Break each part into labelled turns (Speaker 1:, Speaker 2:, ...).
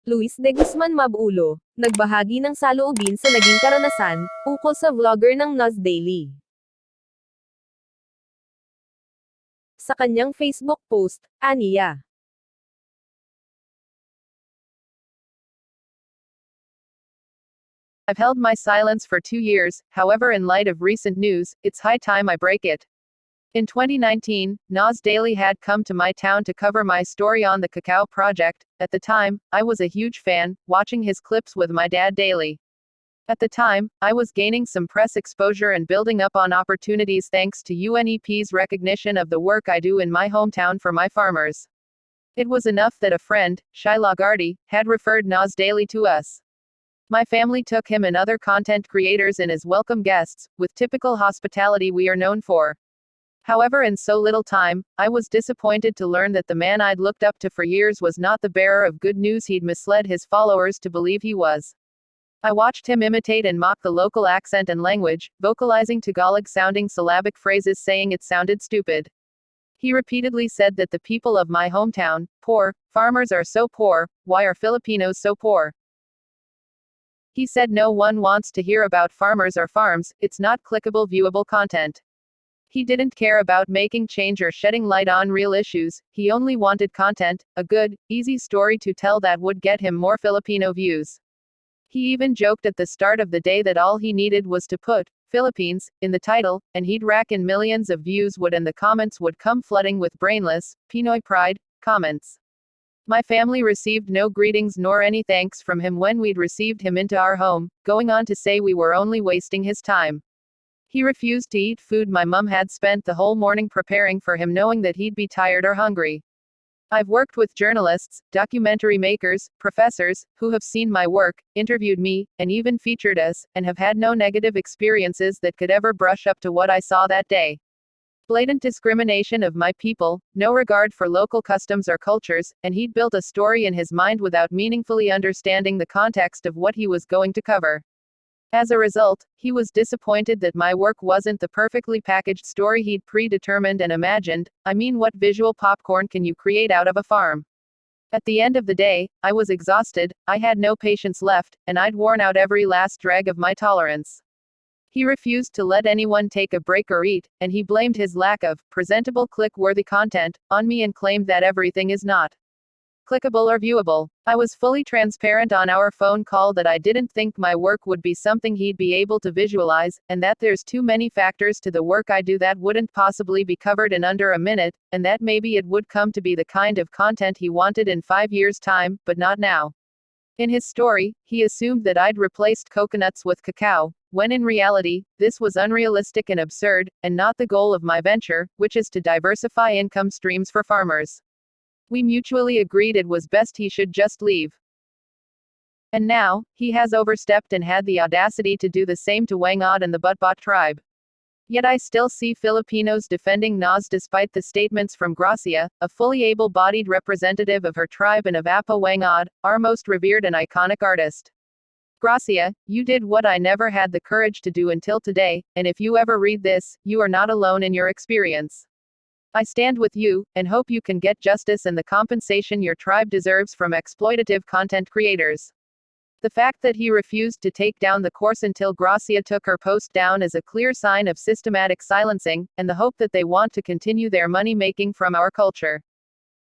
Speaker 1: Luis de Guzman Mabulo, nagbahagi ng saloobin sa naging karanasan, ukol sa vlogger ng NAS Daily. Sa kanyang Facebook post, aniya.
Speaker 2: I've held my silence for 2 years, however in light of recent news, it's high time I break it. In 2019, NAS Daily had come to my town to cover my story on the Cacao project. At the time, I was a huge fan, watching his clips with my dad daily. At the time, I was gaining some press exposure and building up on opportunities thanks to UNEP's recognition of the work I do in my hometown for my farmers. It was enough that a friend, Shai Lagarde, had referred NAS Daily to us. My family took him and other content creators in as welcome guests, with typical hospitality we are known for. However, in so little time, I was disappointed to learn that the man I'd looked up to for years was not the bearer of good news he'd misled his followers to believe he was. I watched him imitate and mock the local accent and language, vocalizing Tagalog-sounding syllabic phrases saying it sounded stupid. He repeatedly said that the people of my hometown, poor, farmers are so poor, why are Filipinos so poor? He said no one wants to hear about farmers or farms, it's not clickable viewable content. He didn't care about making change or shedding light on real issues, he only wanted content, a good, easy story to tell that would get him more Filipino views. He even joked at the start of the day that all he needed was to put Philippines in the title, and he'd rack in millions of views and the comments would come flooding with brainless, Pinoy pride comments. My family received no greetings nor any thanks from him when we'd received him into our home, going on to say we were only wasting his time. He refused to eat food my mum had spent the whole morning preparing for him knowing that he'd be tired or hungry. I've worked with journalists, documentary makers, professors, who have seen my work, interviewed me, and even featured us, and have had no negative experiences that could ever brush up to what I saw that day. Blatant discrimination of my people, no regard for local customs or cultures, and he'd built a story in his mind without meaningfully understanding the context of what he was going to cover. As a result, he was disappointed that my work wasn't the perfectly packaged story he'd predetermined and imagined. I mean, what visual popcorn can you create out of a farm? At the end of the day, I was exhausted, I had no patience left, and I'd worn out every last drag of my tolerance. He refused to let anyone take a break or eat, and he blamed his lack of presentable click-worthy content on me and claimed that everything is not clickable or viewable. I was fully transparent on our phone call that I didn't think my work would be something he'd be able to visualize, and that there's too many factors to the work I do that wouldn't possibly be covered in under a minute, and that maybe it would come to be the kind of content he wanted in 5 years' time, but not now. In his story, he assumed that I'd replaced coconuts with cacao, when in reality, this was unrealistic and absurd, and not the goal of my venture, which is to diversify income streams for farmers. We mutually agreed it was best he should just leave. And now, he has overstepped and had the audacity to do the same to whang and the Butbot tribe. Yet I still see Filipinos defending NAS despite the statements from Gracia, a fully able-bodied representative of her tribe and of Apa Whang, our most revered and iconic artist. Gracia, you did what I never had the courage to do until today, and if you ever read this, you are not alone in your experience. I stand with you, and hope you can get justice and the compensation your tribe deserves from exploitative content creators. The fact that he refused to take down the course until Gracia took her post down is a clear sign of systematic silencing, and the hope that they want to continue their money-making from our culture.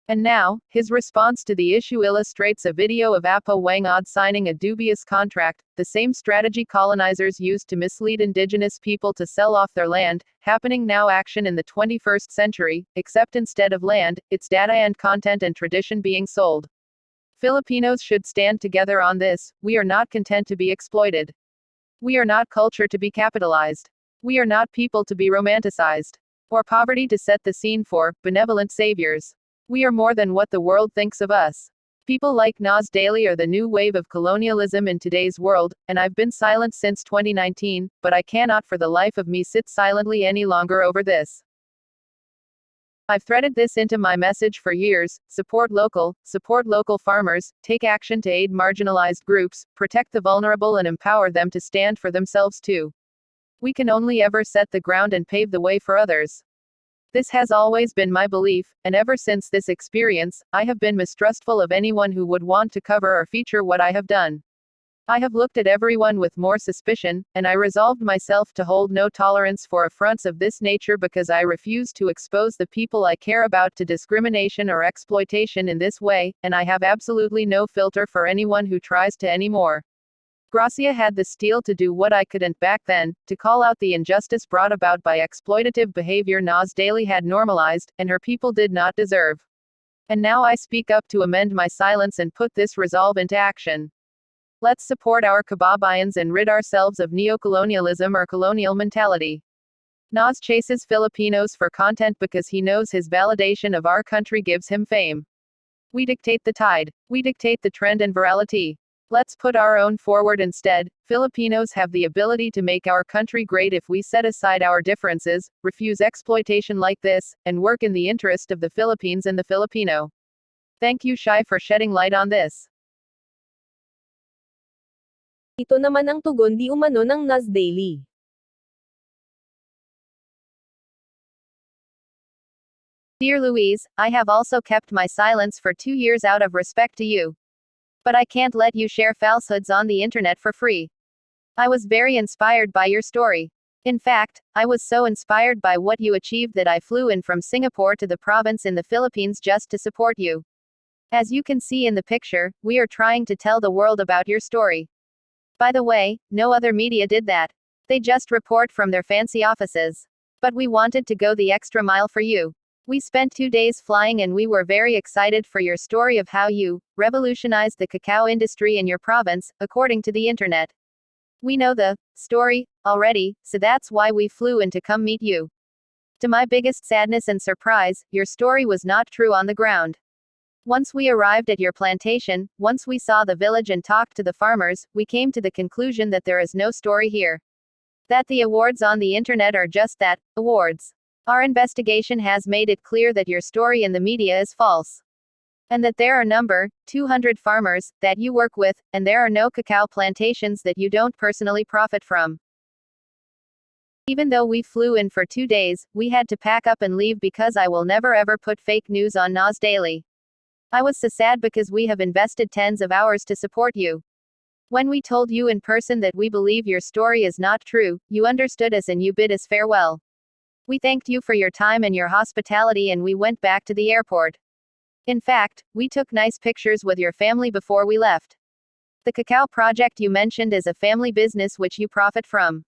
Speaker 2: And now, his response to the issue illustrates a video of Apa Whang signing a dubious contract, the same strategy colonizers used to mislead indigenous people to sell off their land, happening now action in the 21st century, except instead of land, it's data and content and tradition being sold. Filipinos should stand together on this. We are not content to be exploited. We are not culture to be capitalized. We are not people to be romanticized. Or poverty to set the scene for benevolent saviors. We are more than what the world thinks of us. People like NAS Daily are the new wave of colonialism in today's world, and I've been silent since 2019, but I cannot for the life of me sit silently any longer over this. I've threaded this into my message for years: support local farmers, take action to aid marginalized groups, protect the vulnerable and empower them to stand for themselves too. We can only ever set the ground and pave the way for others. This has always been my belief, and ever since this experience, I have been mistrustful of anyone who would want to cover or feature what I have done. I have looked at everyone with more suspicion, and I resolved myself to hold no tolerance for affronts of this nature because I refuse to expose the people I care about to discrimination or exploitation in this way, and I have absolutely no filter for anyone who tries to anymore. Gracia had the steel to do what I couldn't back then, to call out the injustice brought about by exploitative behavior NAS Daily had normalized, and her people did not deserve. And now I speak up to amend my silence and put this resolve into action. Let's support our kababayans and rid ourselves of neocolonialism or colonial mentality. NAS chases Filipinos for content because he knows his validation of our country gives him fame. We dictate the tide. We dictate the trend and virality. Let's put our own forward instead. Filipinos have the ability to make our country great if we set aside our differences, refuse exploitation like this, and work in the interest of the Philippines and the Filipino. Thank you, Shai, for shedding light on this.
Speaker 1: Ito naman ang tugon di umano ng NAS Daily.
Speaker 2: Dear Louise, I have also kept my silence for 2 years out of respect to you. But I can't let you share falsehoods on the internet for free. I was very inspired by your story. In fact, I was so inspired by what you achieved that I flew in from Singapore to the province in the Philippines just to support you. As you can see in the picture, we are trying to tell the world about your story. By the way, no other media did that. They just report from their fancy offices. But we wanted to go the extra mile for you. We spent 2 days flying and we were very excited for your story of how you revolutionized the cacao industry in your province, according to the internet. We know the story already, so that's why we flew in to come meet you. To my biggest sadness and surprise, your story was not true on the ground. Once we arrived at your plantation, once we saw the village and talked to the farmers, we came to the conclusion that there is no story here. That the awards on the internet are just that, awards. Our investigation has made it clear that your story in the media is false. And that there are number 200 farmers that you work with, and there are no cacao plantations that you don't personally profit from. Even though we flew in for 2 days, we had to pack up and leave because I will never ever put fake news on NAS Daily. I was so sad because we have invested tens of hours to support you. When we told you in person that we believe your story is not true, you understood us and you bid us farewell. We thanked you for your time and your hospitality and we went back to the airport. In fact, we took nice pictures with your family before we left. The cacao project you mentioned is a family business which you profit from.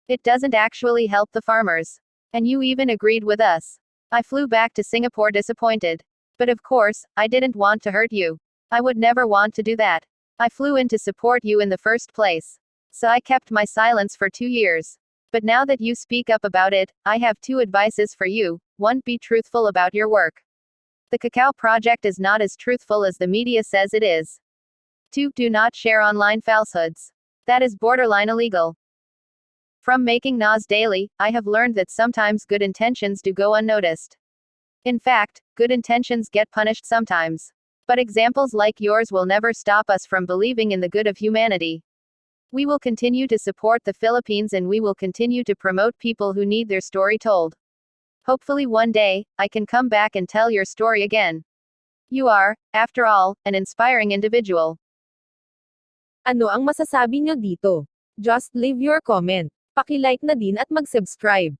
Speaker 2: It doesn't actually help the farmers. And you even agreed with us. I flew back to Singapore disappointed. But of course, I didn't want to hurt you. I would never want to do that. I flew in to support you in the first place. So I kept my silence for 2 years. But now that you speak up about it, I have 2 advices for you. 1. Be truthful about your work. The cacao project is not as truthful as the media says it is. 2. Do not share online falsehoods. That is borderline illegal. From making NAS Daily, I have learned that sometimes good intentions do go unnoticed. In fact, good intentions get punished sometimes. But examples like yours will never stop us from believing in the good of humanity. We will continue to support the Philippines and we will continue to promote people who need their story told. Hopefully one day, I can come back and tell your story again. You are, after all, an inspiring individual.
Speaker 1: Ano ang masasabi nyo dito? Just leave your comment. Paki-like na din at mag-subscribe.